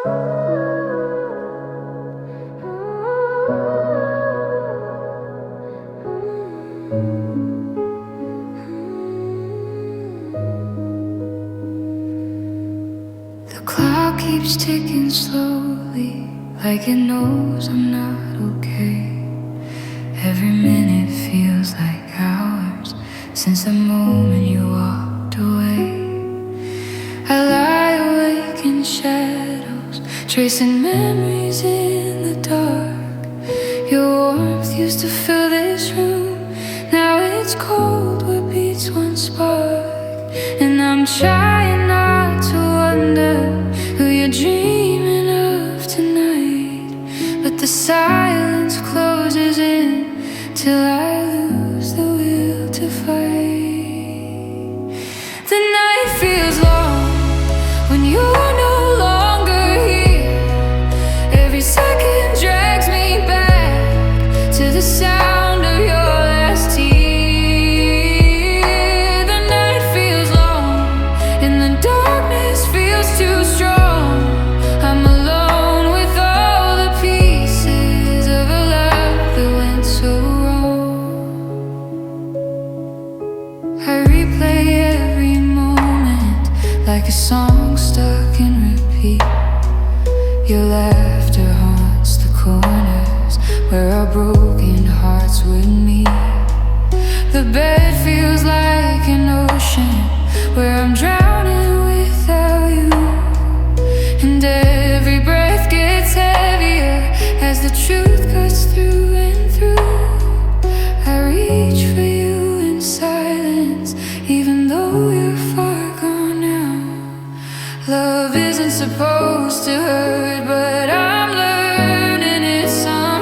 The clock keeps ticking slowly, like it knows I'm not okay. Every minute feels like hours since the moment you walked away. I lie awake in shadows, tracing memories in the dark. Your warmth used to fill this room, now it's cold where beats one spark. And I'm trying not to wonder who you're dreaming of tonight, but the silence closes in till I lose the will to fight. The night feels long when you're no longer here. Every second drags me back to the sound of your last tear. The night feels long and the darkness feels too strong. I'm alone with all the pieces of a love that went so wrong. I replay every moment like a song stuck in repeat. Your laughter haunts the corners where our broken hearts would meet. The bed feels like an ocean where I'm drowning without you. And every breath gets heavier as the truth cuts through and through. I reach for you in silence, even though you're far gone now. Love isn't supposed to hurt, but I'm learning it somehow.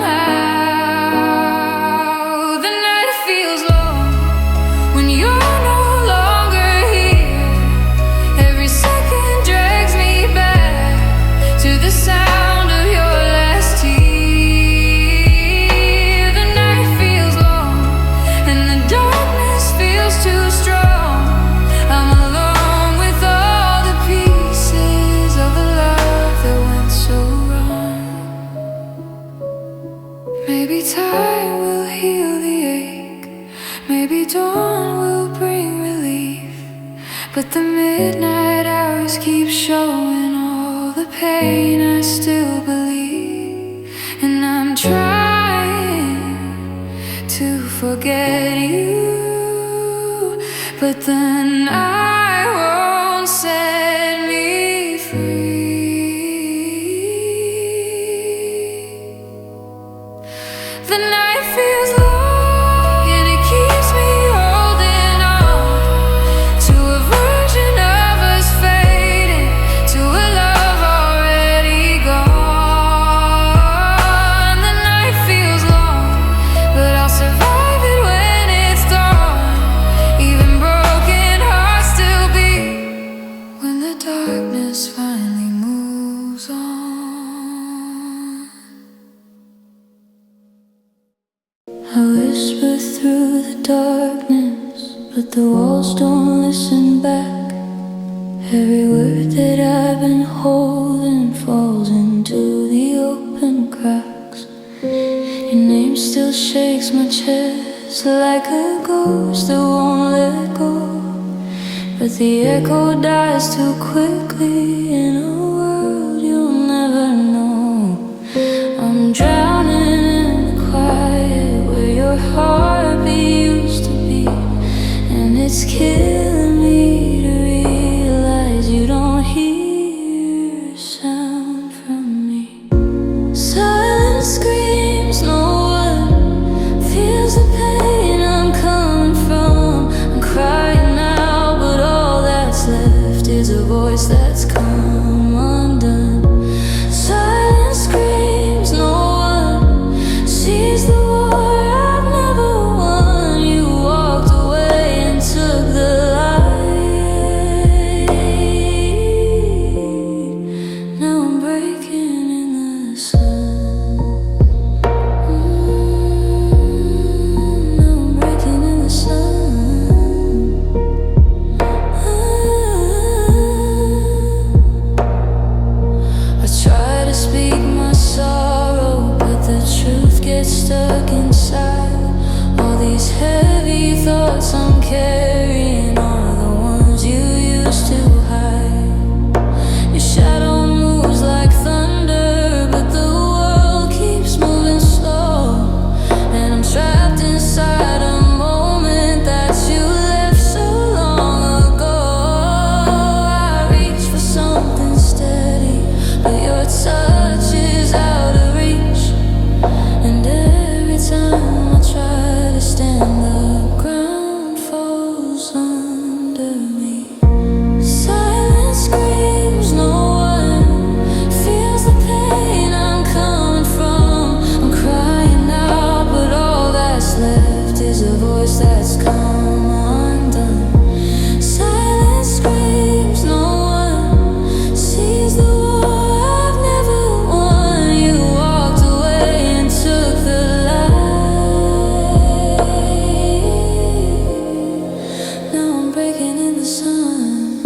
The night feels long when you're no longer here. Every second drags me back to the sound of your last tear. The night feels long and the darkness feels too strong. I'm alone with all the pieces of a love that went so wrong. Maybe time will heal the ache, maybe dawn will bring relief, but the midnight hours keep showing all the pain I still believe. And I'm trying to forget you, but the night won't set me free. The night feels long and it keeps me holding on to a version of us fading to a love already gone. The night feels long, but I'll survive it when it's dawn. Even broken hearts still beat when the darkness finally moves on. I whisper through the darkness, but the walls don't listen back. Every word that I've been holding falls into the open cracks. Your name still shakes my chest like a ghost that won't let go, but the echo dies too quickly in a world you'll never know. I'm drowning in the quiet where your heartbeat used to be, and it's killing me to realize you don't hear a sound from me. Silence screams, no one feels the pain I'm coming from. I'm crying now, but all that's left is a voice that's come undone. Silence screams, no one sees the war I've never won. You walked away and took the light touch is out of reach. And every time I try to stand, the ground falls under me. Silence screams, no one feels the pain I'm coming from. I'm crying out, but all that's left is a voice that's come undone. Silence screams, no one sees the war I've never won. You walked away and took the light. Now I'm breaking in the sun.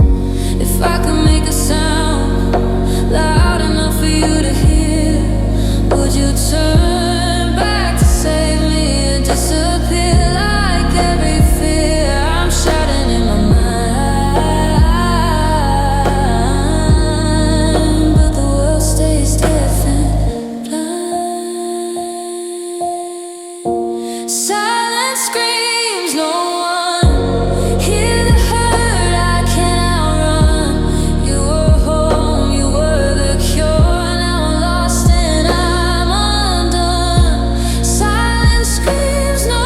If I could make a sound loud enough for you to hear, would you turn back to save me or disappear like every fear? I'm shouting in my mind, but the world stays deaf and blind. Silence screams, no one hear the hurt I can't outrun. You were home, you were the cure. Now I'm lost and I'm undone. Silence screams, no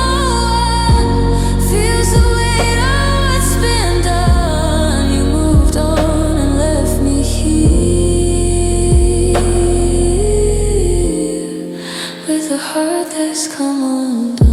one feels the weight of what's been done. You moved on and left me here with a heart that's come undone.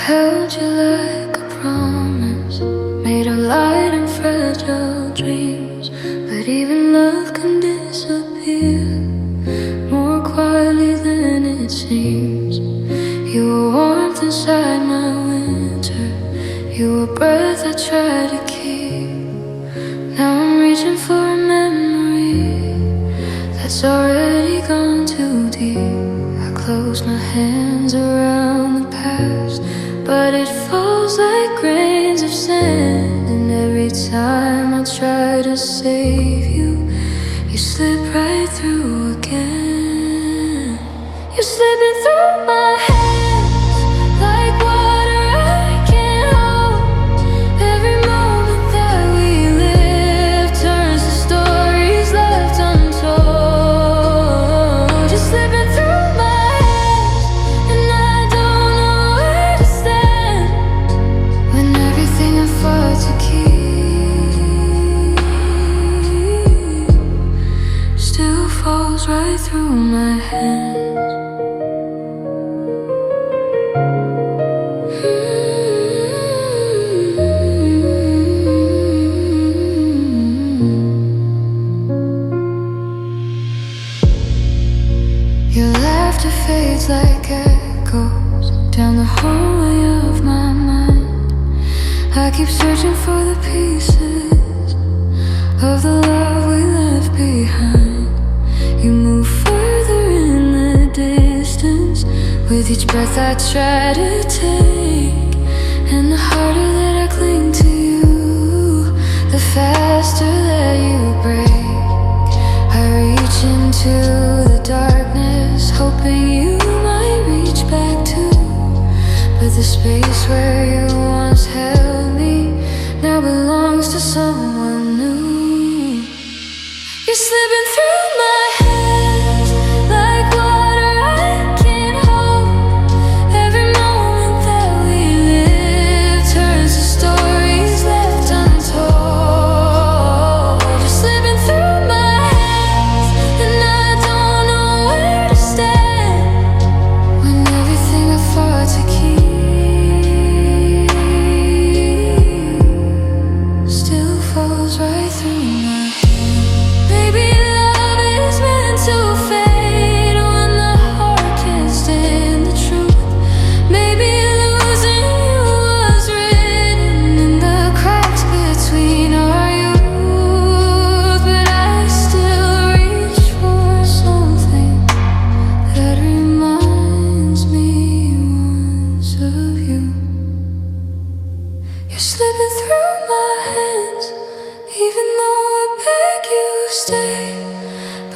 Held you like a promise, made of light and fragile dreams. But even love can disappear more quietly than it seems. You were warmth inside my winter, you were breath I tried to keep. Now I'm reaching for a memory that's already gone too deep. I close my hands around the past, but it falls like grains of sand. And every time I try to save you, you slip right through again. You're slipping through my hands like water I can't hold. Every moment that we live turns to stories left untold. You're slipping through my hands, and I don't know where to stand when everything I fought to keep still falls right through my hands. Your laughter fades like echoes down the hallway of my mind. I keep searching for the pieces of the love we left behind. You move further in the distance with each breath I try to take. And the harder that I cling to you, the faster that you break. I reach into the darkness, hoping you might reach back too. But the space where you once held me now belongs to someone new. You're slipping through my hands like water I can't hold. Every moment that we live turns to stories left untold. You're slipping through my hands, and I don't know where to stand when everything I fought to keep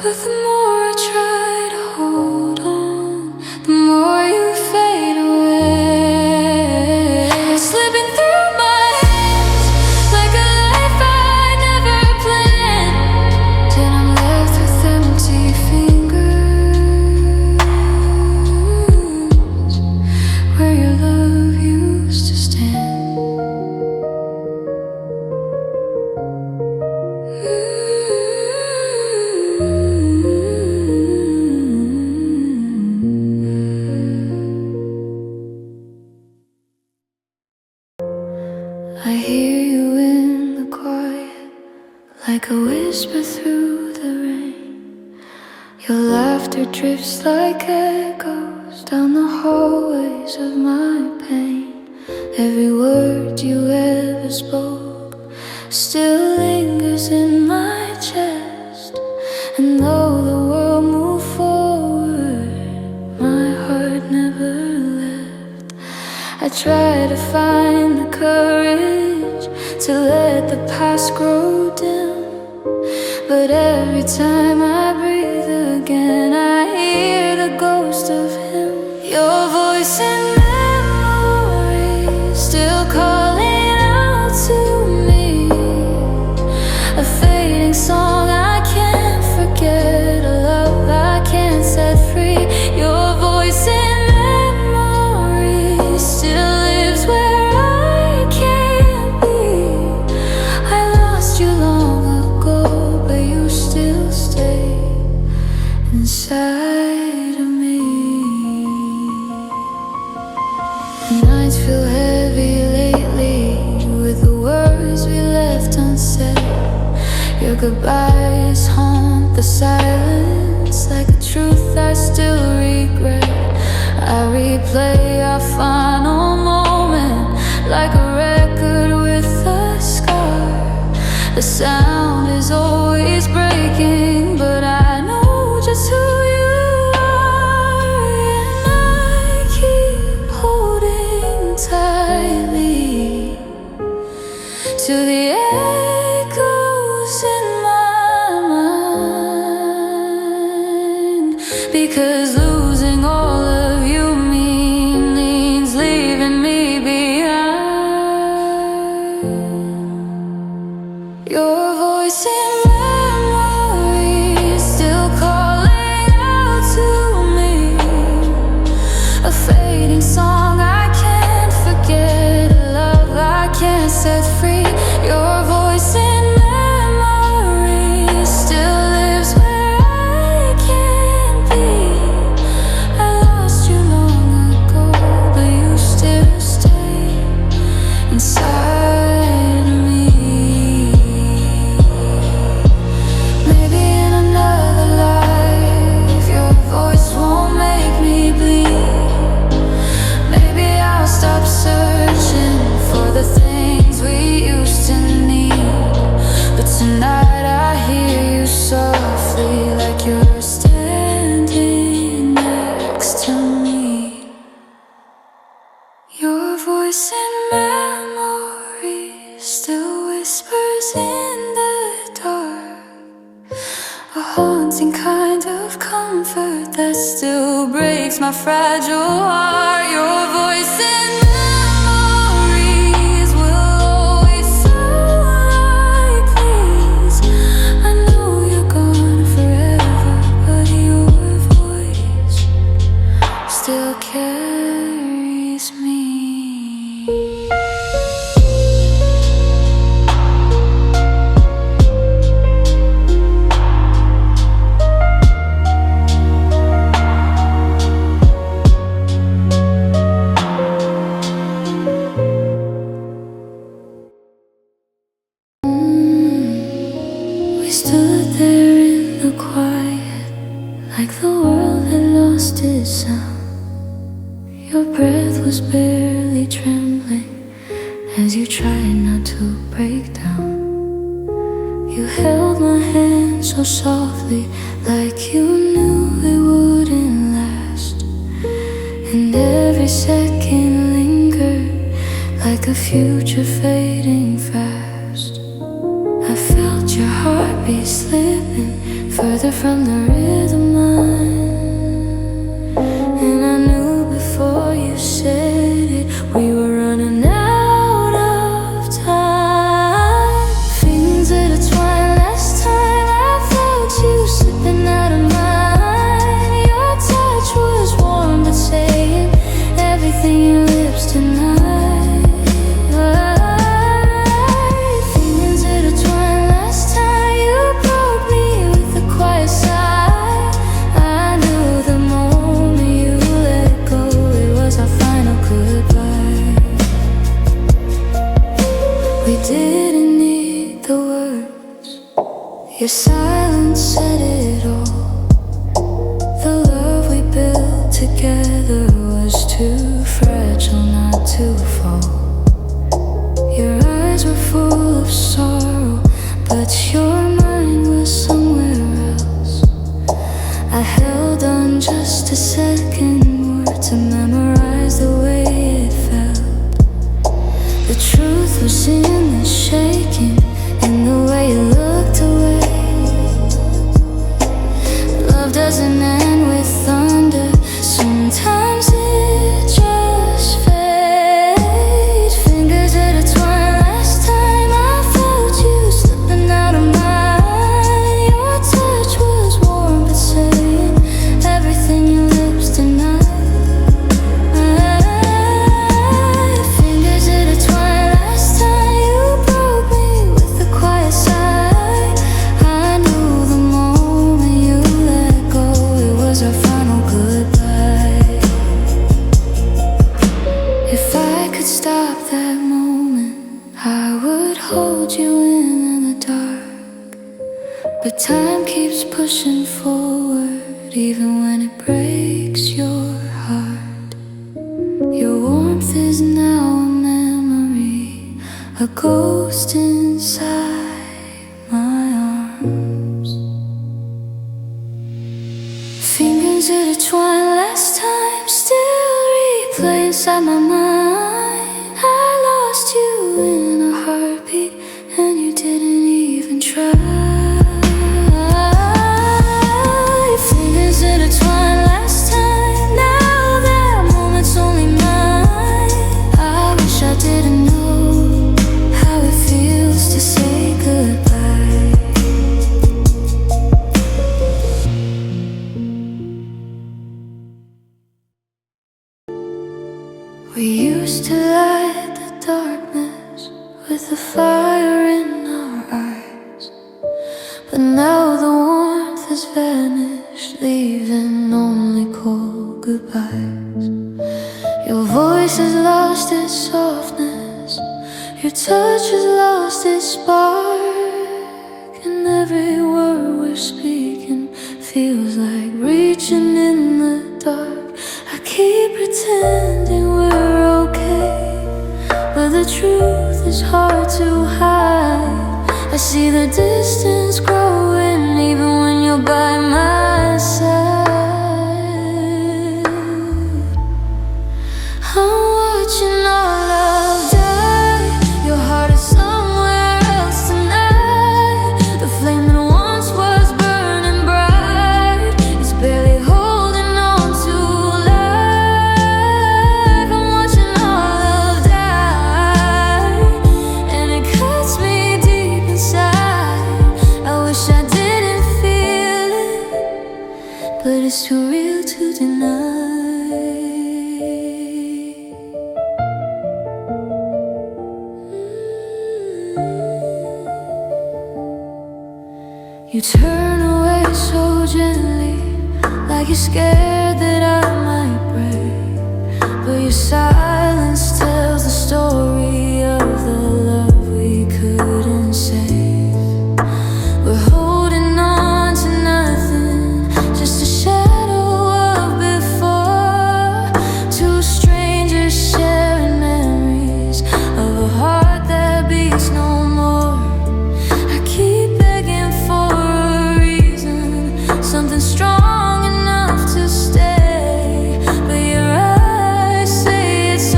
But the more I try to hold on, the more you fade away. Slipping through my hands like a life I never planned. Then I'm left with empty fingers where your love used to stand. I hear you in the quiet, like a whisper through the rain. Your laughter drifts like echoes down the hallways of my pain. Every word you ever spoke still lingers in my chest. And though the world moved forward, my heart never left. I try to find the courage to let the past grow dim, but every time I breathe again, I hear the ghost of him. Your voice in memory still calling out to me, a fading song I can't forget, a love I can't set free. Your voice in memory still lives where I can't be. I lost you long ago, but you still stay inside of me. The nights feel heavy lately with the words we left unsaid. Your goodbyes haunt the silence like a truth I still regret. I replay our final moment like a record with a scar. The sound is always breaking, but I know just who you are. And I keep holding tightly to the echoes in my mind, because losing all of you means leaving me behind. Your voice in memory is still calling out to me, a fading song I can't forget, a love I can't set free. Your voice in memory still lives where I can't be. I lost you long ago, but you still stay inside of me. Maybe in another life your voice won't make me bleed. Maybe I'll stop searching for the things we used to need. But tonight I hear you softly, like you're standing next to me. Your voice in memory still whispers in the dark, a haunting kind of comfort that still breaks my fragile heart. Your voice in memories will always sound like please. I know you're gone forever, but your voice still carries me. We stood there in the quiet, like the world had lost its sound. Your breath was barely trembling as you tried not to break down. You held my hand so softly, like you knew it wouldn't last. And every second lingered like a future fading fast. I felt your heartbeat slipping further from the rhythm line. And I knew before you said it, we were running out of time. Feelings intertwined. Last time I felt you slipping out of mine. Your touch was warm but saying everything your lips tonight. We didn't need the words, your silence said it all. The love we built together was too fragile not to fall. Your eyes were full of sorrow, but your mind was somewhere else. I held on just a second more to memorize the way it felt. The truth was in the shaking and the way you looked away. Love doesn't end with thunder, sometimes it just fades. Fingers intertwined. Last time I felt you slipping out of mine. Your touch was warm but saying everything your lips denied. Stop that moment, I would hold you in the dark. But time keeps pushing forward, even when it breaks your heart. Your warmth is now a memory, a ghost inside my arms. Fingers intertwined. Last time, still replay inside my mind. I lost you in a heartbeat, and you didn't even try. Fingers intertwined. Last time, now that moment's only mine. I wish I didn't know how it feels to say goodbye. We used to light the darkness with the fire in our eyes, but now the warmth has vanished, leaving only cold goodbyes. Your voice has lost its softness, your touch has lost its spark, and every word we're speaking feels like reaching in the dark. I keep pretending we're okay, but the truth is hard to hide. I see the distance growing even when you're by my side. I'm watching our love die. Your heart is somewhere else tonight. The flame that once was burning bright is barely holding on to life. I'm watching our love die, and it cuts me deep inside. I wish I didn't feel it, but it's too real to deny. You turn away so gently, like you're scared that I might break, but your silence tells the story of the love we couldn't save. We're holding on to nothing, just a shadow of before. Two strangers sharing memories of a heart that beats no more. I keep begging for a reason, something strong enough to stay, but your eyes say it's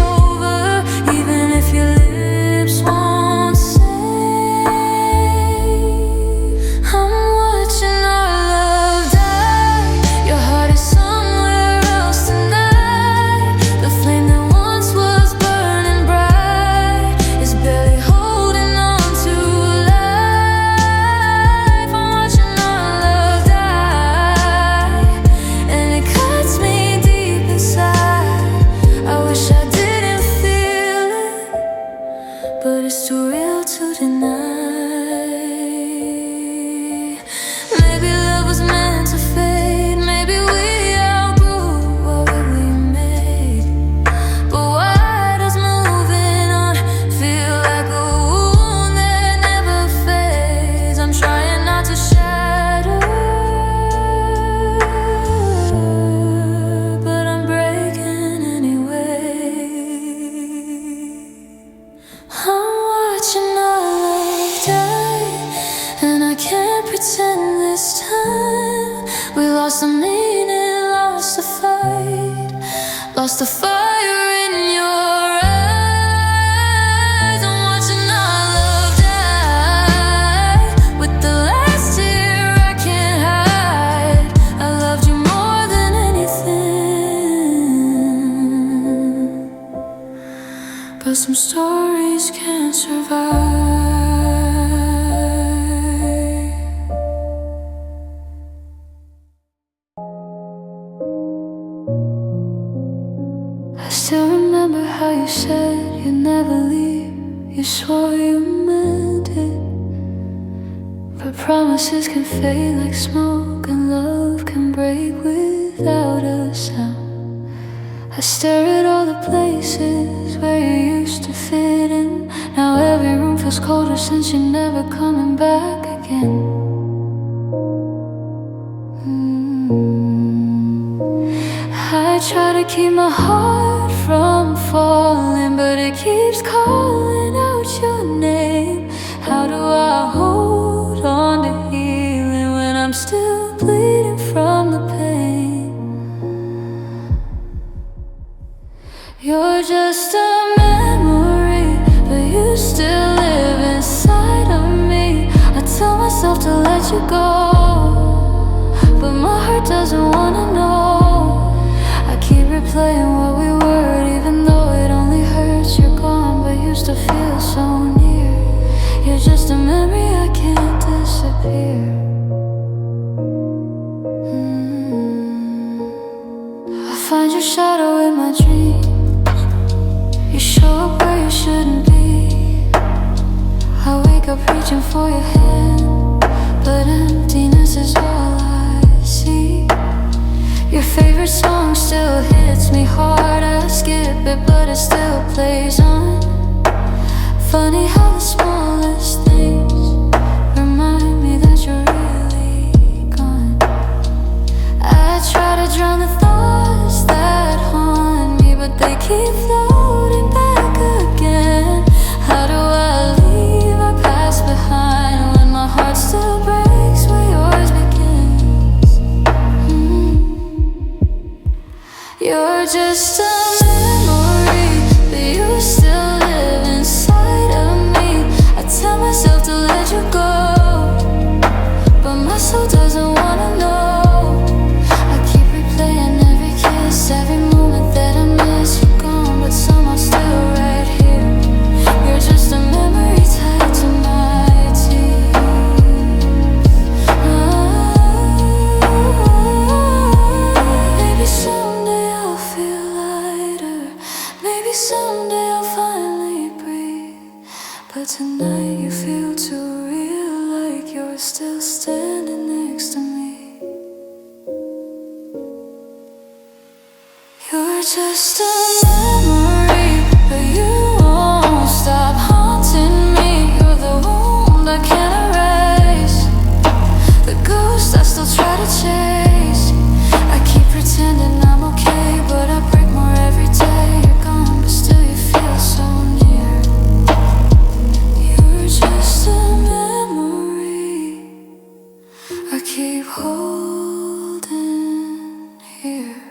We lost the meaning, lost the fight, lost the fire in your eyes. I'm watching our love die with the last tear I can't hide. I loved you more than anything, but some stories can't survive. I still remember how you said you'd never leave. You swore you meant it, but promises can fade like smoke, and love can break without a sound. I stare at all the places where you used to fit in. Now every room feels colder since you're never coming back again. I try to keep my heart from falling, but it keeps calling out your name. How do I hold on to healing when I'm still bleeding from the pain? You're just a memory, but you still live inside of me. I tell myself to let you go, but my heart doesn't wanna know. I keep replaying what we were, even though it only hurts. You're gone, but you still feel so near. You're just a memory, I can't disappear. I find your shadow in my dreams. You show up where you shouldn't be. I wake up reaching for your hand, but emptiness is all I see. Your favorite song still hits me hard. I skip it, but it still plays on. Funny how the smallest things remind me that you're really gone. I try to drown the thoughts that haunt me, but they keep floating back again. How do I leave our past behind when my heart still breaks where yours begins? You're just a memory, but you still live inside of me. I tell myself to let you go, but my soul doesn't wanna know. I keep replaying every kiss, every moment that I miss. You're gone, but somehow still right here. You're just a memory tied to my teeth. Maybe someday I'll feel lighter. Maybe someday I'll finally breathe. But tonight you feel too real, like you're still standing next to me. You're just a memory, but you won't stop haunting me. You're the wound I can't erase, the ghost I still try to chase. I keep pretending I'm okay, but I break more every day. You're gone, but still you feel so near. You're just a memory I keep holding here.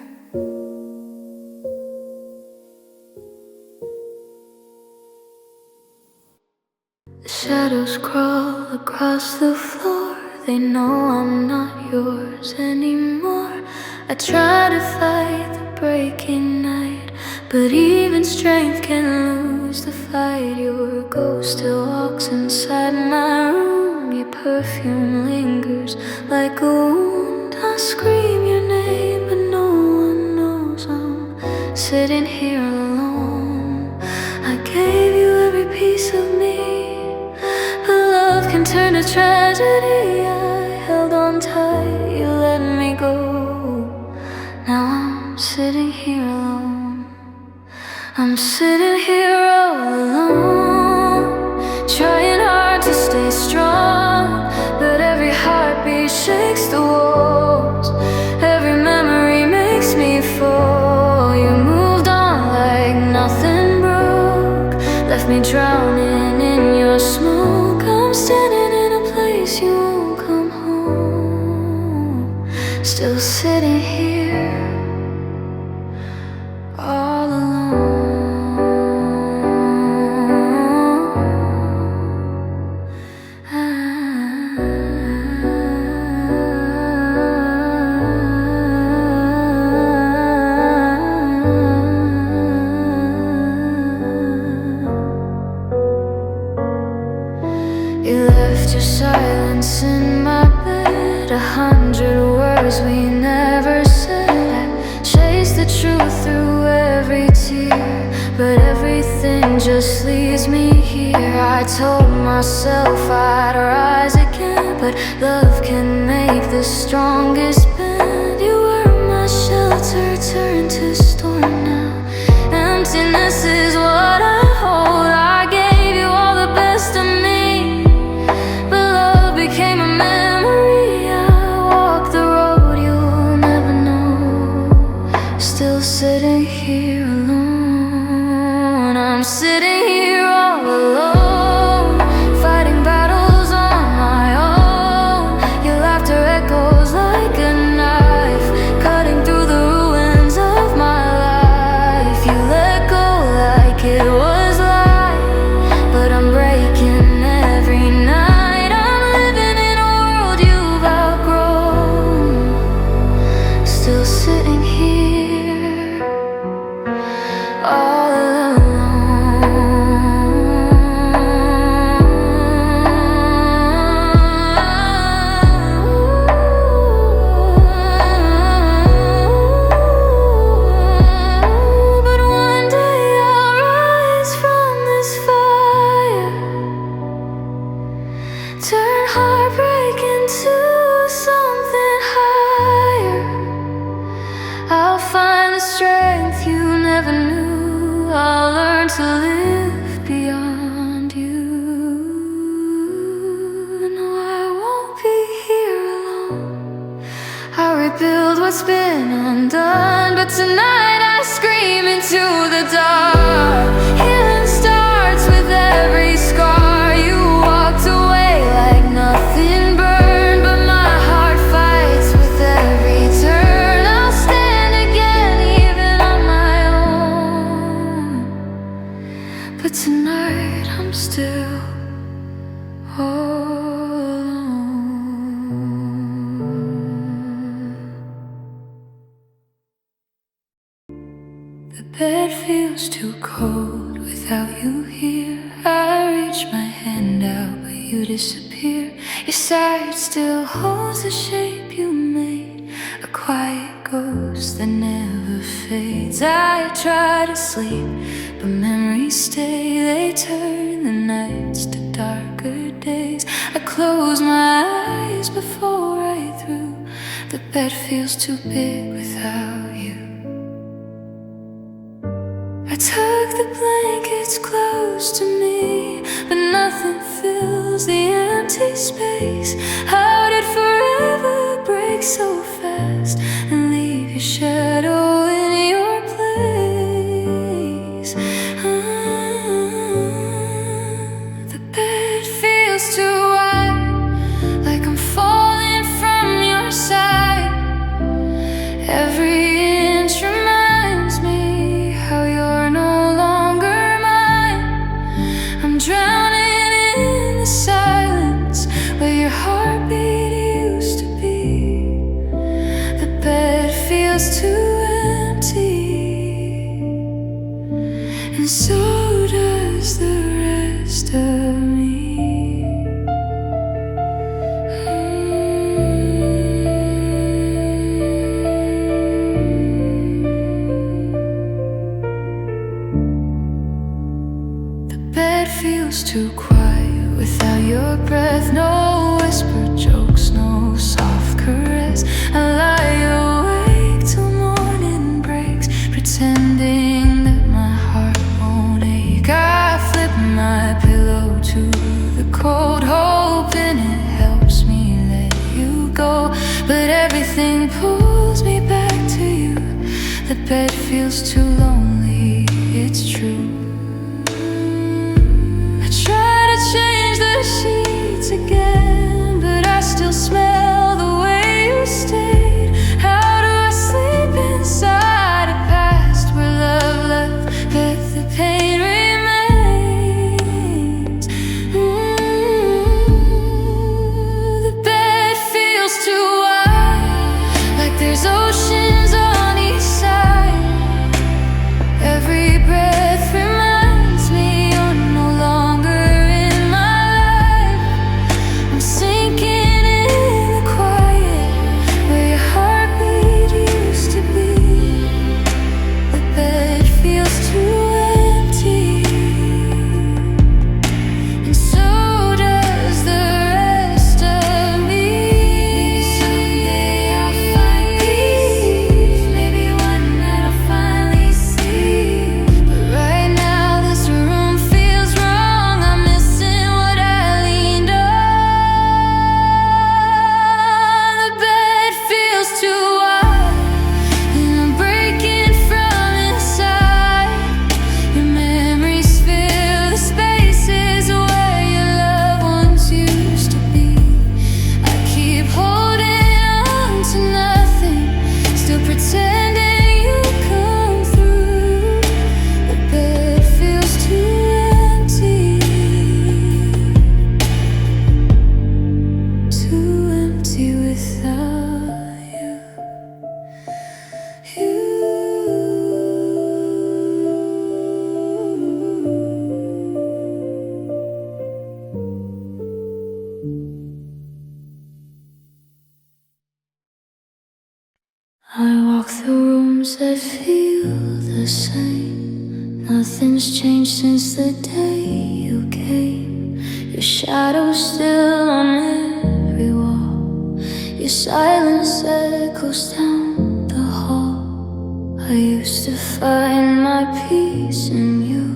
The shadows crawl across the floor. They know I'm not yours anymore. I try to fight the breaking night, but even strength can lose the fight. Your ghost still walks inside my room. Your perfume lingers like a wound. I scream your name, but no one knows I'm sitting here alone. I gave you every piece of me, but love can turn to tragedy. I held on tight, you let me go. Now I'm sitting here alone. I'm sitting here all alone, trying hard to stay strong, but every heartbeat shakes the walls. Every memory makes me fall. You moved on like nothing broke, left me drowning in your smoke. I'm standing in a place you won't come home. Still still sitting here all alone. You left your silence in my bed, 100 words we never said. I chased the truth through every tear, but everything just leaves me here. I told myself I'd rise again, but love can make the strongest bend. You were my shelter, turned to storm now. Emptiness is what I hold. I gave you all the best of me, became a memory. I walk the road you'll never know, still sitting here alone. I'm sitting here all alone, fighting battles on my own. Your laughter echoes like a knife, cutting through the ruins of my life. You let go like it was light, but I'm breaking every night. Still sitting here all alone. But one day I'll rise from this fire, turn heartbreak into something higher. I'll find the strength you never knew. I'll learn to live beyond you. No, I won't be here alone. I'll rebuild what's been undone, but tonight I scream into the dark. Healing starts with every scar. You walked away like nothing burned, but my heart fights with every turn. I'll stand again even on my own, but tonight I'm still all alone. The bed feels too cold without you here. I reach my hand out, but you disappear. Your side still holds the shape you made, a quiet ghost that never fades. I try to sleep, but memories stay. They turn the nights to darker days. I close my eyes before I through. The bed feels too big without you. I tuck the blankets close to me, but nothing fills the empty space. How did forever break so fast and leave your shadow in your place? The bed feels too wide, like I'm falling from your side. Every inch reminds me how you're no longer mine. I'm drowning in the silence where your heartbeat used to be. The bed feels too empty, and so does the rest of me. The bed feels too quiet without your breath. No whispered jokes, no soft caress. I lie awake till morning breaks, pretending that my heart won't ache. I flip my pillow to the cold, hoping it helps me let you go, but everything pulls me back to you. The bed feels too lonely, it's true. I try to change the sheets again, but I still smell the way you stayed. There's oceans on each side. Every breath reminds me you're no longer in my life. I'm sinking in the quiet where your heartbeat used to be. The bed feels too empty, and so does the rest of me. Someday I'll find peace, maybe one that I'll finally see. But right now this room feels wrong. I'm missing what I leaned on. The bed feels too wide, and I'm breaking from inside. Your memories fill the spaces where your loved ones used to be. I keep holding on to nothing, still pretending you'll come through. The bed feels too empty, too empty without you. I walk through rooms that feel the same. Nothing's changed since the day you came. Your shadow's still on every wall. Your silence echoes down the hall. I used to find my peace in you,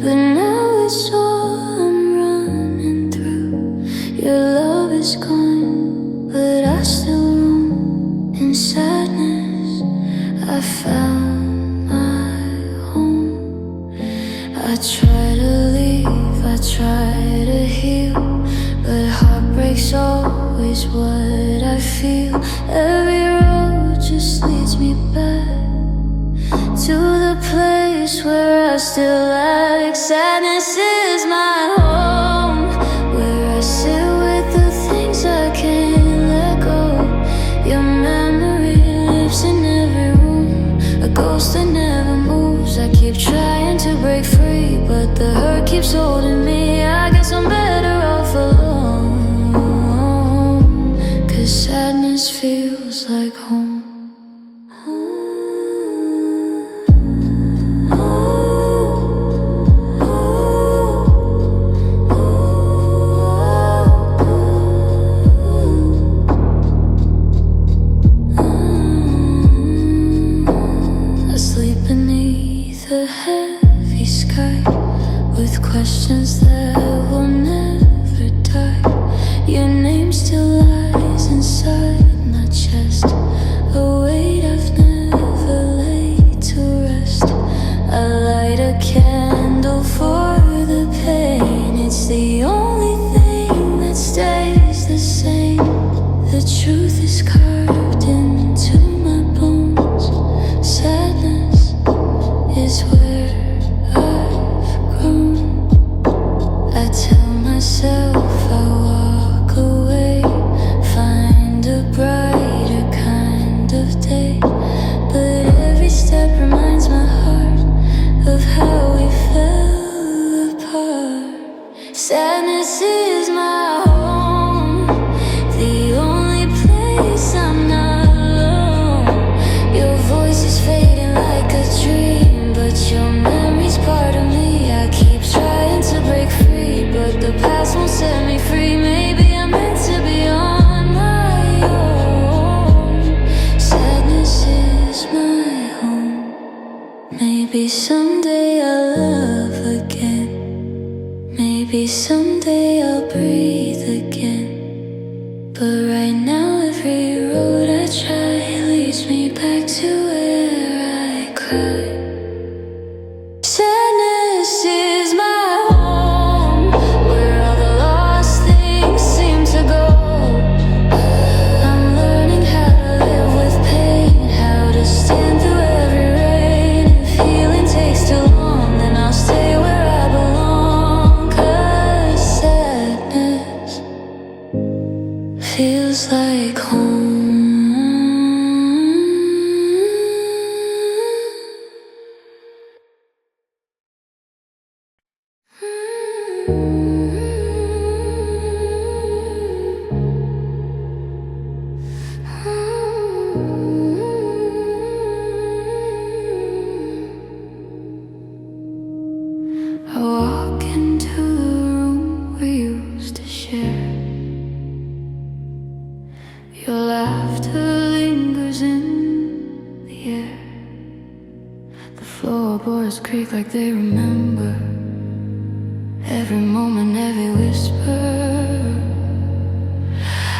but now it's all I'm running through. Your love is gone, but I still roam in sadness. I found my home. I try to leave, I try to heal, but heartbreak's always what I feel. Every road just leads me back to the place where I still like. Sadness is my home, where I sit with the things I can't let go. Your memory lives in every room, a ghost that never moves. I keep trying to break free, but the hurt keeps holding me. I guess I'm better off alone, 'cause sadness feels like home. I sleep beneath a heavy sky with questions that will never die. Your name still lies inside my chest, a weight I've never laid to rest. I light a candle for the pain. It's the only thing that stays the same. The truth is carved into my bones. Sadness is where I've grown. I tell myself I'll walk away, find a brighter kind of day, but every step reminds my heart of how we fell apart. Sadness is my home, the only place I'm not alone. Your voice is fading like a dream, but your memory's part of me. I keep trying to break free, but the past won't set me free. Maybe I'm meant to be on my own. Sadness is my home. Maybe someday I'll love again. Maybe someday I'll breathe again. But right now every road I try leads me back to where I cry. Sadness is my home, where all the lost things seem to go. I'm learning how to live with pain, how to stand through every rain. If healing takes boys creak like they remember every moment, every whisper.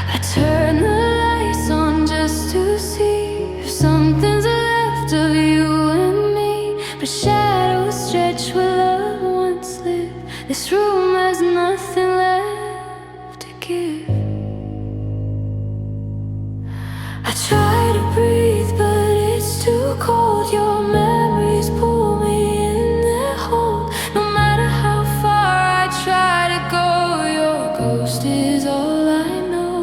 I turn the lights on just to see if something's left of you and me. But shadows stretch where love once lived. This room has nothing left to give. I try to breathe, but it's too cold. Your memories pull me in their hold. No matter how far I try to go, your ghost is all I know.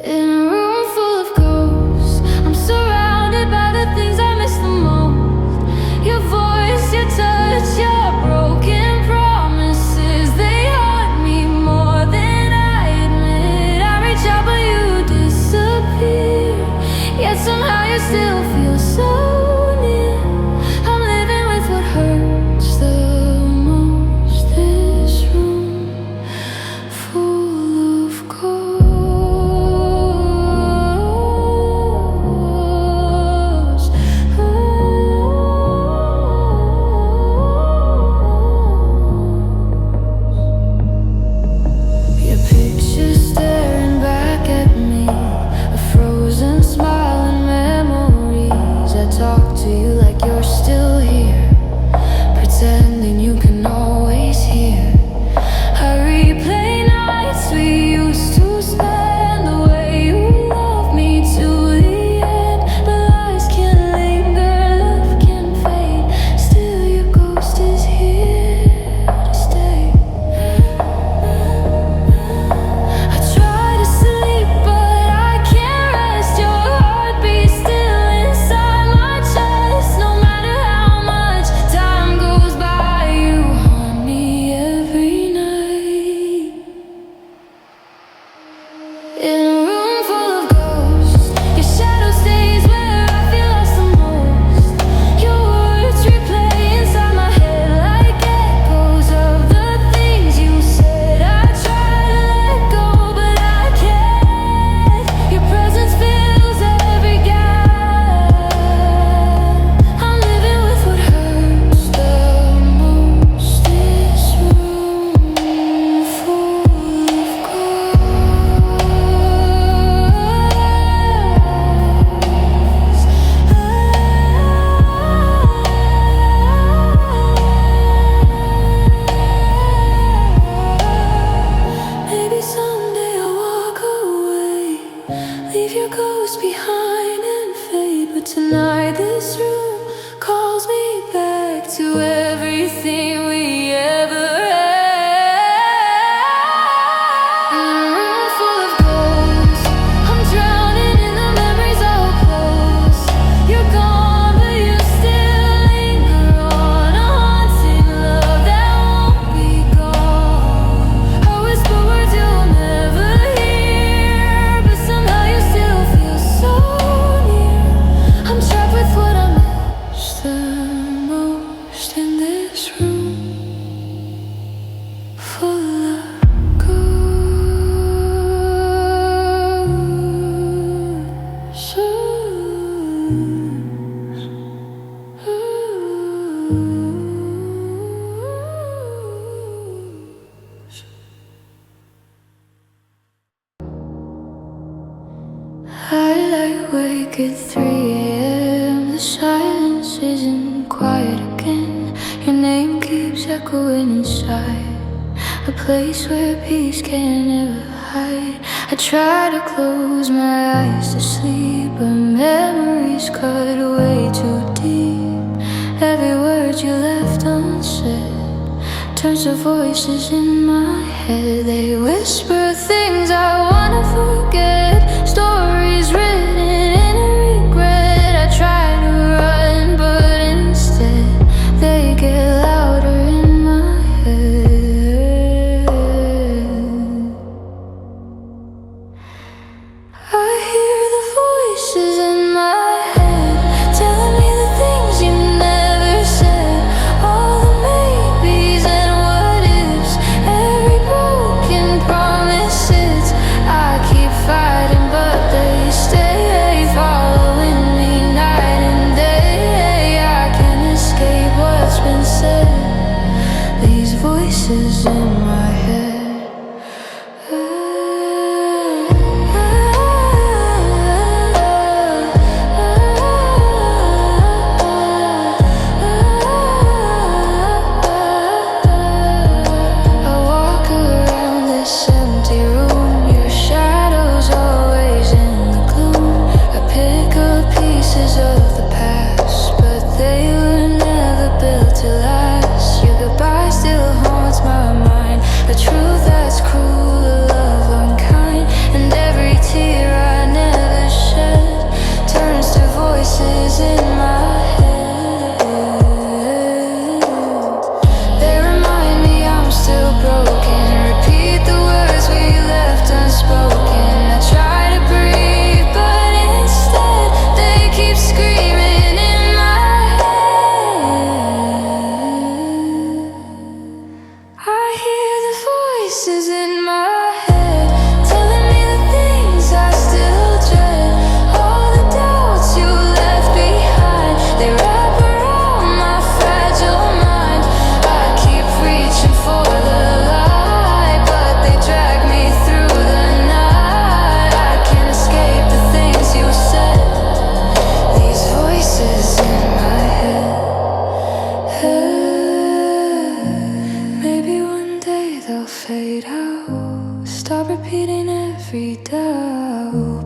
In a room full of ghosts, I'm surrounded by the things I miss the most. Your voice, your touch, your broken promises, they haunt me more than I admit. I reach out but you disappear, yet somehow you still feel so near. I'm living with what hurts the most. This room full of ghosts. Your picture staring back at me, a frozen smile and memories. I talk to you like you're still here, pretending you can always hear. I replay nights we used to spend, the way you loved me to the end. But lies can linger, love can fade, still your ghost is here to stay. I try to sleep, but I can't rest. Your heartbeat still inside my chest. No matter how much time goes by, you haunt me every night. In a room full of ghosts, your shadow stays where I feel lost the most. Your words replay inside my head like echoes of the things you said. I try to let go, but I can't. Your presence fills every gap. I'm living with what hurts the most. This room full of maybe someday I'll walk away, leave your ghost behind and fade. But tonight this room calls me back to everything we ever had. In a room full of ghosts, I'm drowning in the memories I'll close. You're gone, but you still linger on, a haunting love that won't be gone. I whisper words you'll never hear, but somehow you still feel so near. I'm trapped with what I miss the most in this room full of ghosts. I lie awake at 3 a.m. The silence isn't quiet again. Your name keeps echoing inside, a place where peace can never hide. I try to close my eyes to sleep, but memories cut way too deep. Every word you left unsaid turns to voices in my head. They whisper things I wanna forget, stories written in regret. I try to run, but instead they get louder in my head. I hear the voices in my head telling me the things you never said, all the maybes and what ifs, every broken promise I keep fighting.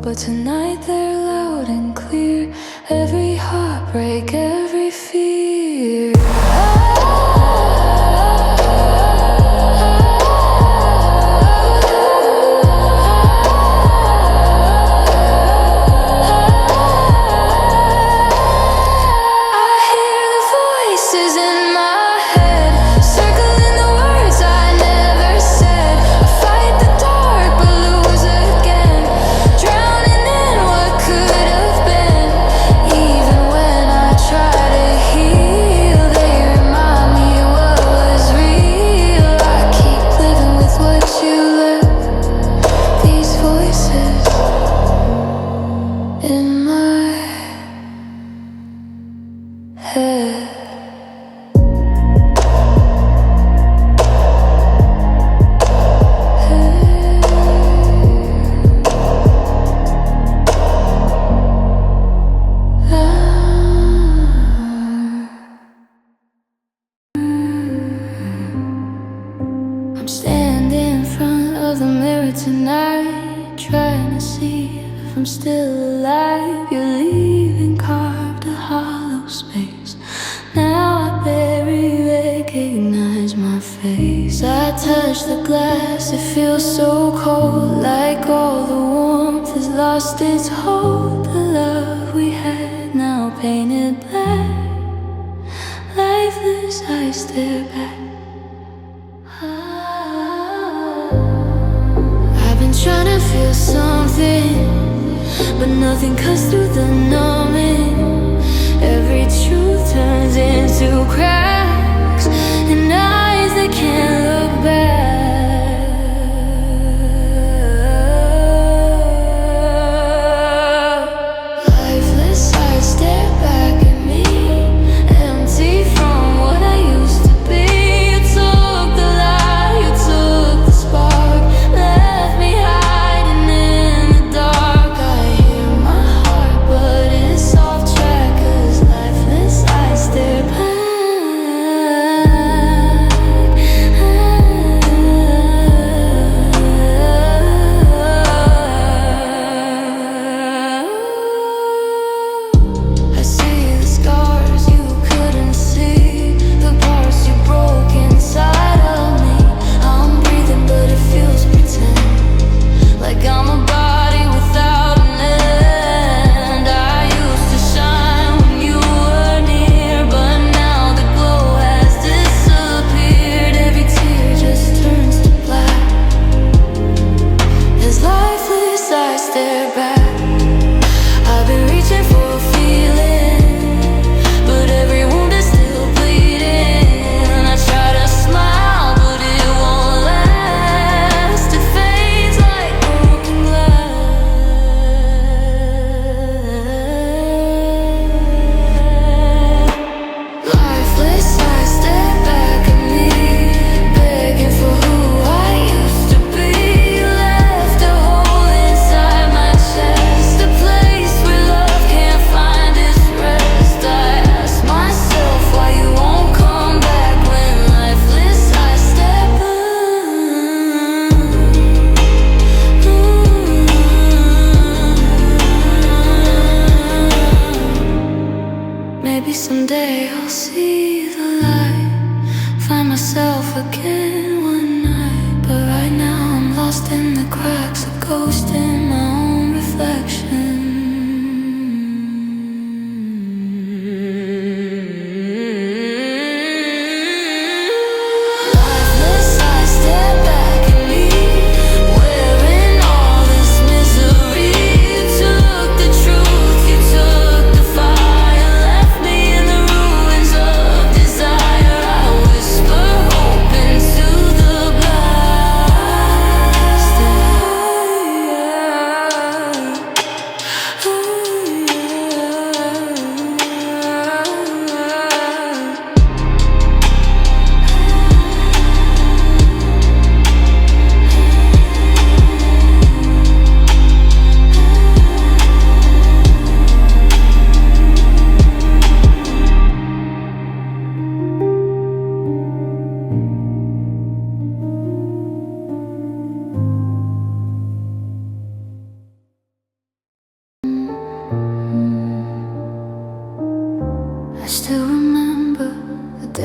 but tonight they're loud and clear. Every heartbreak, every fear. I'm standing in front of the mirror tonight, trying to see if I'm still alive. You're leaving carved a hollow space. Now I barely recognize my face. I touch the glass, it feels so cold, like all the warmth has lost its hold. The love we had now painted black, lifeless I stare back. I've been trying to feel something, but nothing cuts through the numbing. Every truth turns into cracks and eyes that can't look back. Lifeless, I stare back at me, empty from what I used to be. You took the light, you took the spark, left me hiding in the dark. I hear my heart, but it's off track, 'cause lifeless, I stare back. I see the scars you couldn't see, the parts you broke inside of me. I'm breathing, but it feels pretend, like I'm a body without an end. I used to shine when you were near, but now the glow has disappeared. Every tear just turns to black. As lifeless I stare back. I've been reaching for a feeling, but every wound is still bleeding. I try to smile, but it won't last. It fades like broken glass. Lifeless, I stare back at me, begging for who I used to be. Left a hole inside my chest.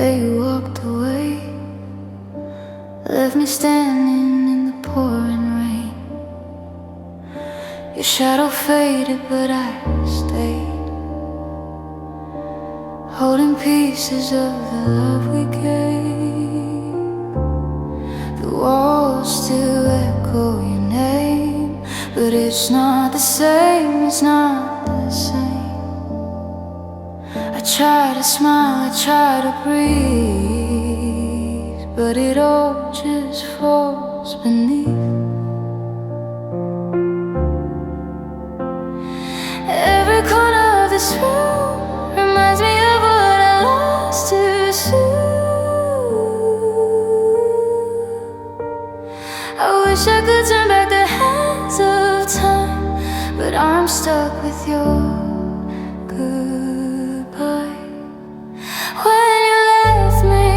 day you walked away, left me standing in the pouring rain. Your shadow faded, but I stayed, holding pieces of the love we gave. The walls still echo your name, but it's not the same, it's not the same. I try to smile, I try to breathe, but it all just falls beneath. Every corner of this room reminds me of what I lost too soon. I wish I could turn back the hands of time, but I'm stuck with your goodbye. When you left me,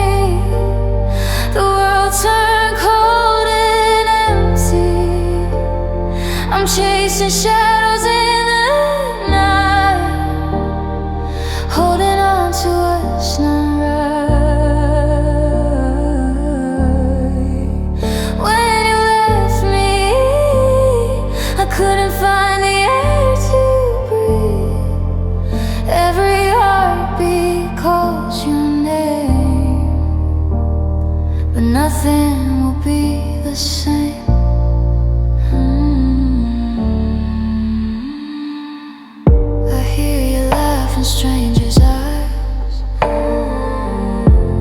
the world turned cold and empty. I'm chasing shadows in the night, holding on to what's not right. When you left me, I couldn't find the air to breathe. Every heartbeat calls your name, but nothing will be the same. I hear you laugh in strangers' eyes,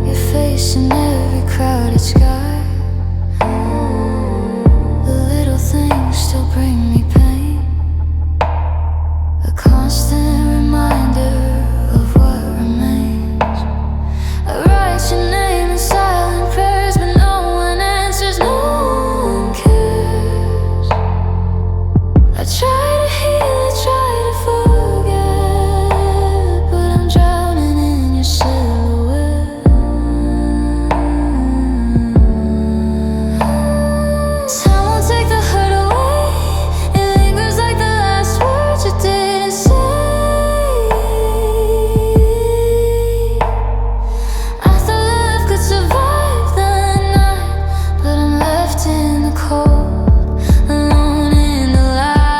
your face in every crowded sky. The little things still bring me pain, a constant reminder of what remains. I write your name in silent prayers, but no one answers, no one cares. I try to heal, I try to forget, but I'm drowning in your silhouette. Time won't take the hurt away, it lingers like the last words you didn't say. I thought love could survive the night, but I'm left in the cold, alone in the light.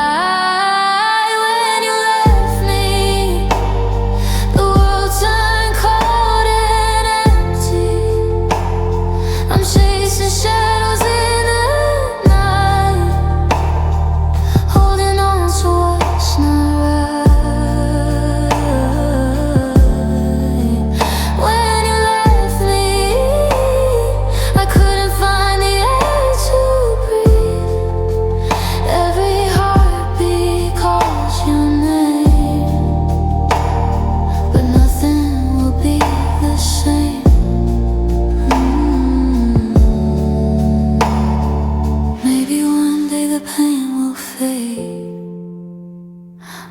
When you left me, the world turned cold and empty. I'm chasing shadows in the night, holding on to what's not right. When you left me, I couldn't find the air to breathe. Every heartbeat calls your name, but nothing will be the same. Maybe one day the pain will fade,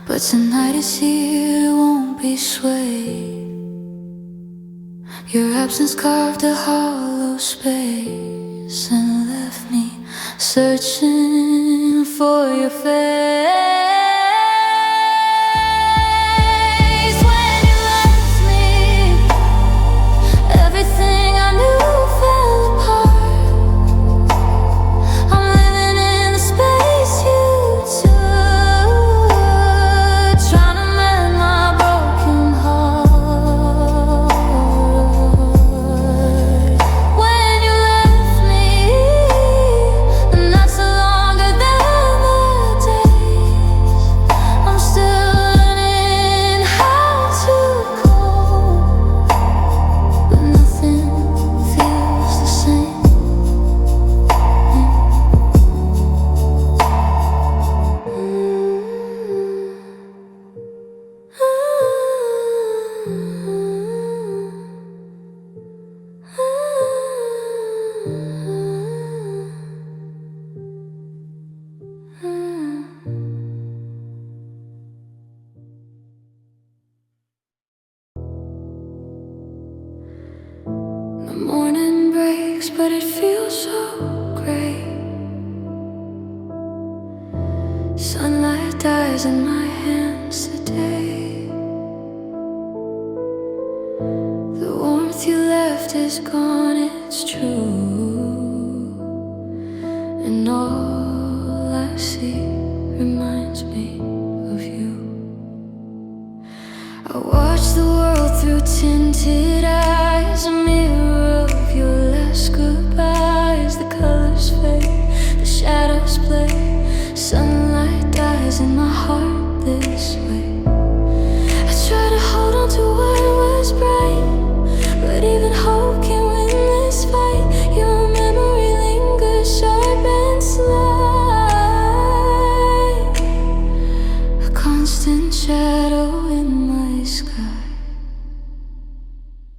but tonight it's here, it won't be swayed. Your absence carved a hollow space and left me searching for your face. When you left me, everything I knew fell apart. I'm living in the space you took, trying to mend my broken heart. When you left me, the nights are longer than the days. I'm still learning how to cope, but nothing feels the same. The morning breaks, but it feels so gray. Sunlight dies in my hands today. The warmth you left is gone, it's true, and all I see reminds me of you. I watch the world through tinted eyes, a mirror of your last goodbyes. The colors fade, the shadows play, sunlight dies in my heart this way. I try to hold on to what was bright, but even hope can win this fight. Your memory lingers sharp and sly, a constant shadow in my sky.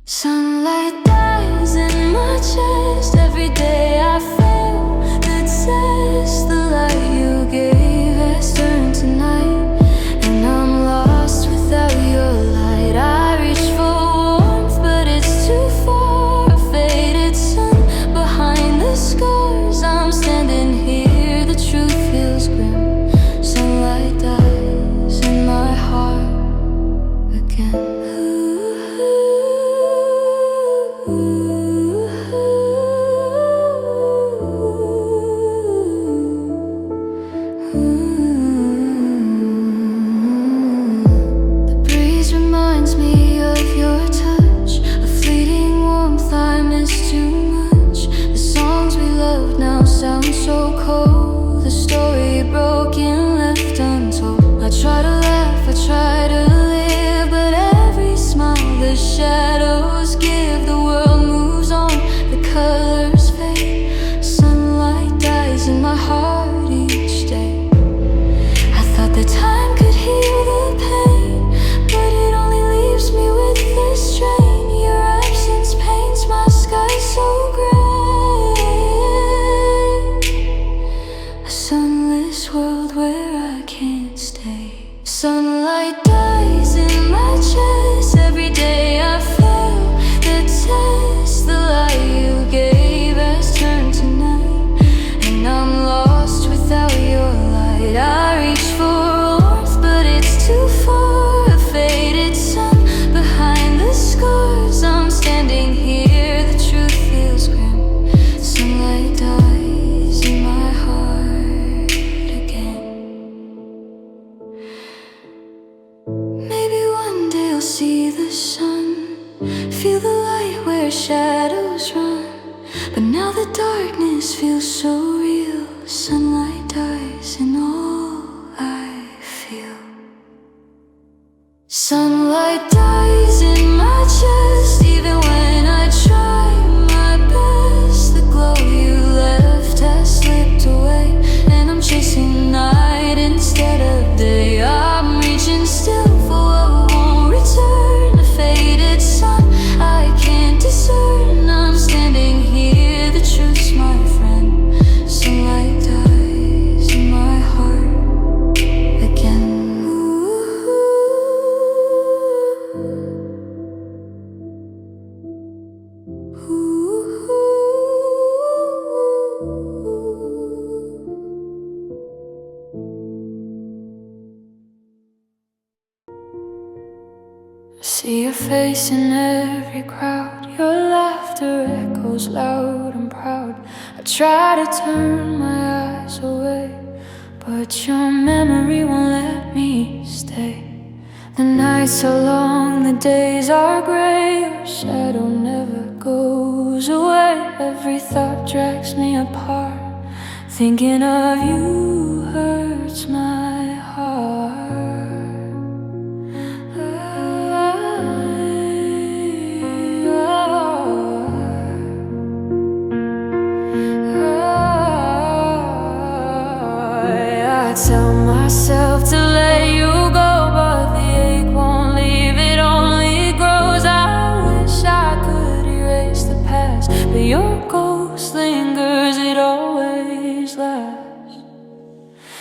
Sunlight dies in my chest, every day I fail the test. The light you gave has turned to night, and I'm lost without your light. I reach for warmth, but it's too far. A faded sun behind the scars. I'm standing here, the truth feels grim. Sunlight dies in my heart again. The breeze reminds me of your touch, a fleeting warmth I miss too much. The songs we loved now sound so cold, the story broken, left untold. I try to laugh, I try to live, but every smile the shadows give. The world moves on, the colors fade, sunlight dies in my heart each day. I thought that time could heal the pain, but it only leaves me with the strain. Your absence paints my sky so gray, a sunless world where I can't stay. Sunlight dies in my chest, every day I fail the test. The light you gave has turned to night, and I'm lost without your light. I reach for warmth, but it's too far. A faded sun behind the scars. I'm standing here, the truth feels grim. Sunlight dies in my heart again. Maybe one day I'll see the sun, feel the light where shadows run, but now the darkness feels so real. Sunlight dies in all I feel. Sunlight dies in my chest, even when I try my best. The glow you left has slipped away, and I'm chasing night instead of day. I'm reaching still for what won't return. A faded sun I can't discern. I'm standing here, the truth's my friend. Sunlight dies in my heart again. I see your face in every crowd, your laughter echoes loud and proud. I try to turn my eyes away, but your memory won't let me stay. The nights are long, the days are gray, your shadow never goes away. Every thought drags me apart, thinking of you hurts my heart. I tell myself to let you go, but the ache won't leave, it only grows. I wish I could erase the past, but your ghost lingers, it always lasts.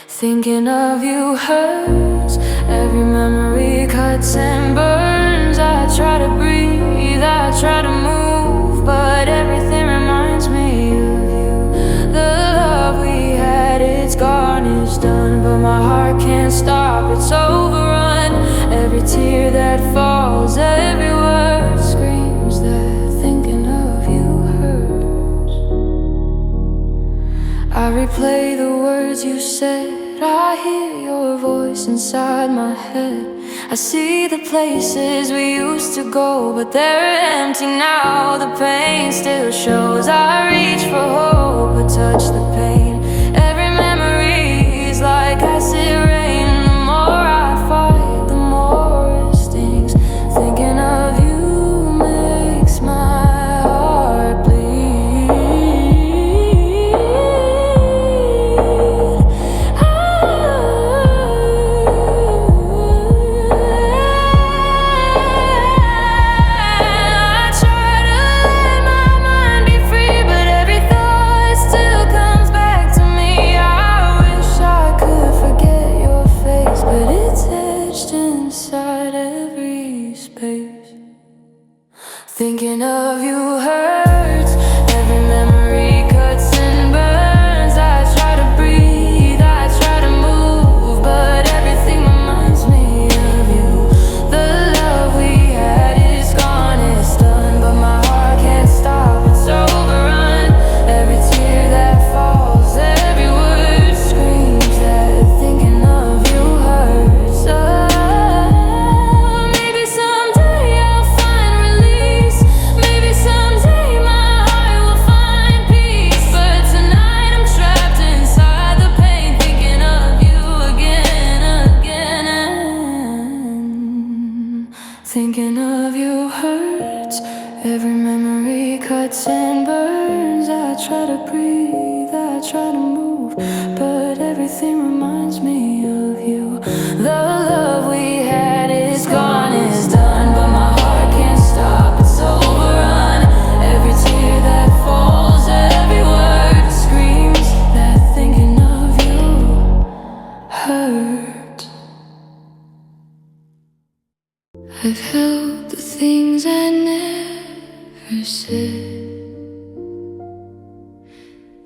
Thinking of you hurts, every memory cuts and burns. I try to breathe, I try to move, but everything reminds me of you. The love we had, it's gone, it's done, but my heart can't stop, it's overrun. Every tear that falls, every word screams that thinking of voice inside my head. I see the places we used to go, but they're empty now. The pain still shows. I reach for hope, but touch the pain. Every memory is like acid rain. The more I fight, the more it stings. Thinking of you makes my heart bleed. Thinking of you hurts. Every memory cuts and burns. I try to breathe, I try to move, but everything reminds me of you. The love we had is gone, it's done, but my heart can't stop, it's overrun. Every tear that falls, every word screams that thinking of you hurts. Maybe someday I'll find release. Maybe someday my heart will find peace. But tonight I'm trapped inside the pain, thinking of you again, again. Thinking of you hurts. Every memory cuts and burns. I try to breathe, I try to move, but everything reminds me of you. The love we had is gone, is done, but my heart can't stop, it's overrun. Every tear that falls, every word screams that thinking of you hurts. I've held the things I never said,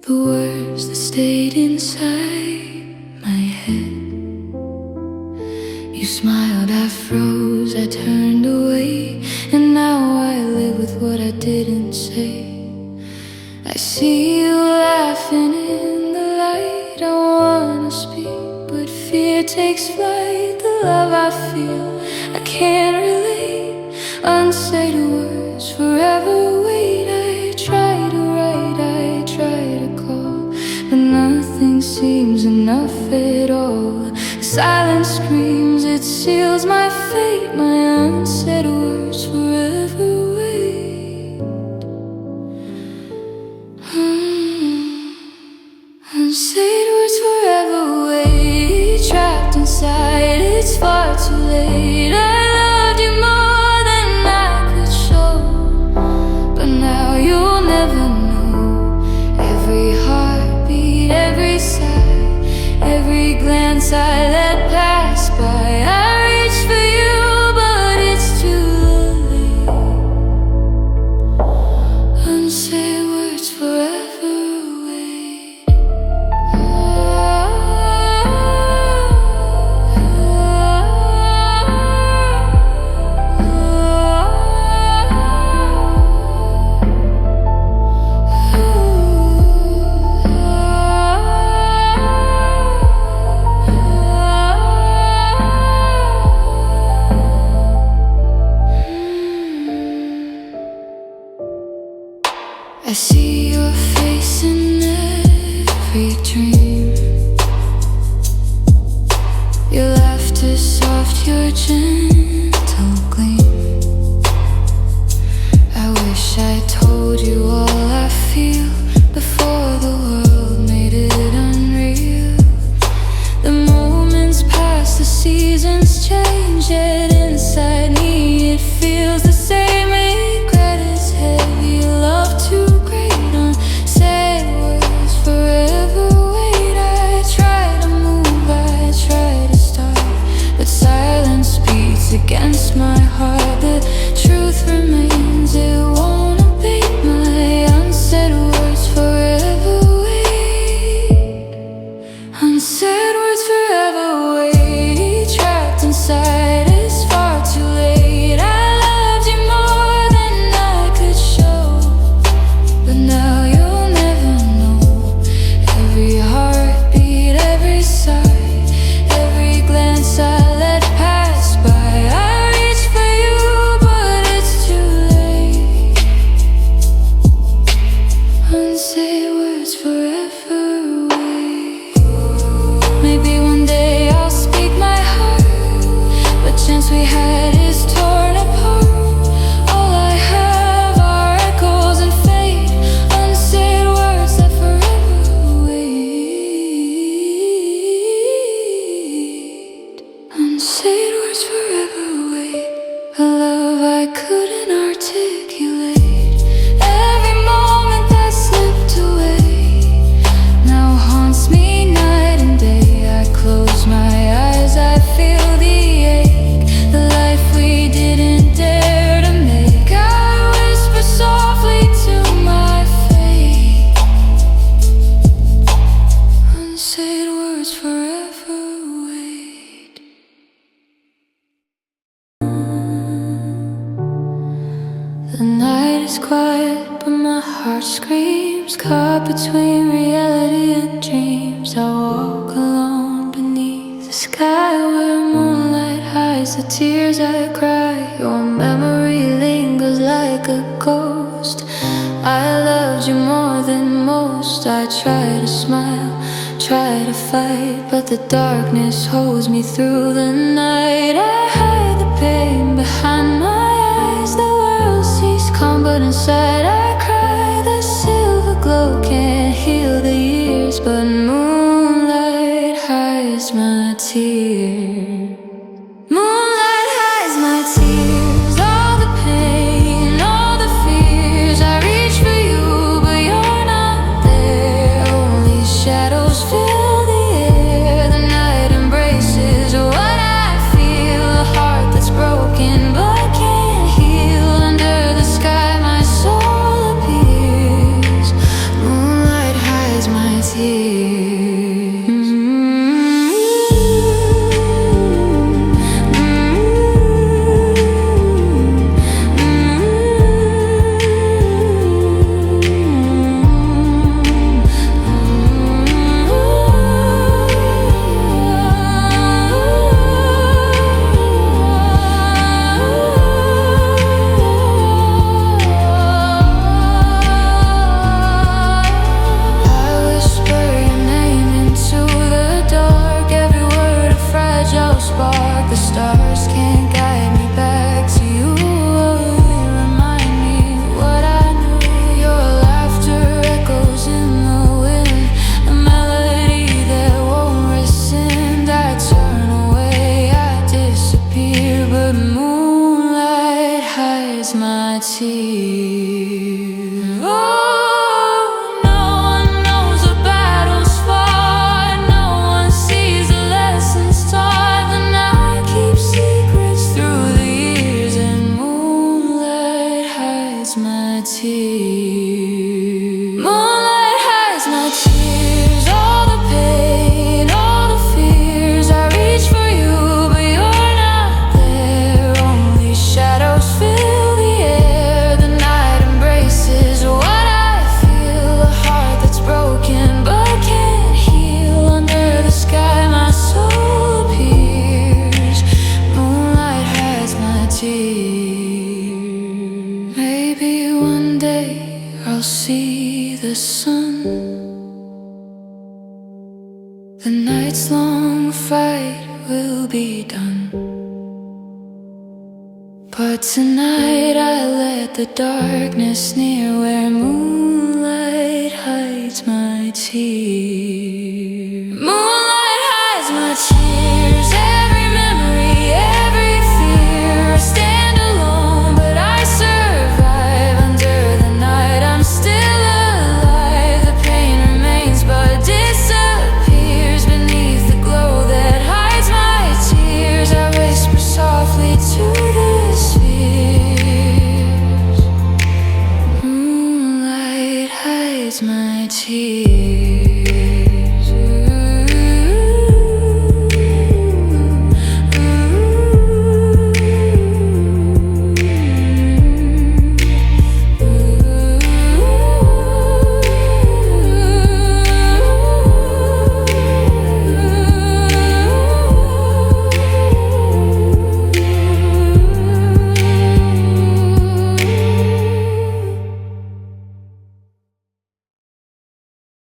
the words that stayed inside my head. You smiled, I froze, I turned away, and now I live with what I didn't say. I see you laughing in the light. I wanna speak, but fear takes flight. The love I feel, I can't relate. Unsaid words forever wait. I try to write, I try to call, but nothing seems enough at all. Silence screams, it seals my fate. My unsaid words forever wait. Unsaid words forever wait. Trapped inside, it's far too late. I loved you more than I could show, but now you'll never know. Every heartbeat, every sigh, every glance I let pass by. I reach for you, but it's too late. Unsaid words forever wait. I see your face in every dream. Your laughter soft, your gentle gleam. I wish I told you all I feel before the world made it unreal. The moments pass, the seasons change, yet inside me it feels the same. Regret is heavy, love too great. Unsaid words forever wait. I try to move, I try to start, but silence beats against my heart. The truth remains, it won't abate. My unsaid words forever wait. Unsaid words forever wait. Trapped inside, it's far too late. I loved you more than I could show, but now you'll never know. Every heartbeat, every sigh, every glance Unsaid words forever wait, a love I couldn't articulate. Every moment that slipped away now haunts me night and day. I close my eyes, I feel the ache, the life we didn't dare to make. I whisper softly to my fate, unsaid words forever wait. The night is quiet, but my heart screams, caught between reality and dreams. I walk alone beneath the sky where moonlight hides the tears I cry. Your memory lingers like a ghost. I loved you more than most. I try to smile, try to fight, but the darkness holds me through the night. I hide the pain behind my eyes. The world seems calm, but inside I cry. The silver glow can't heal the years, but moonlight hides my tears. Moonlight hides my tears, all the pain, all the fears. I reach for you, but you're not there. Only shadows fill the air. The night embraces what I feel, a heart that's broken but can't heal. Under the sky my soul appears. Moonlight hides my tears. Spark, the stars can't guide me back to you. Remind me what I knew. Your laughter echoes in the wind, a melody that won't rescind. I turn away, I disappear, but moonlight hides my tears. Oh, my tears. Moonlight hides my tears, all the pain, all the fears. I reach for you, but you're not there. Only shadows fill the air. The night embraces what I feel, a heart that's broken but can't heal. Under the sky my soul appears. Moonlight hides my tears. Maybe one day I'll see the sun. The night's long fight will be done. But tonight I let the darkness near where moonlight hides my tears.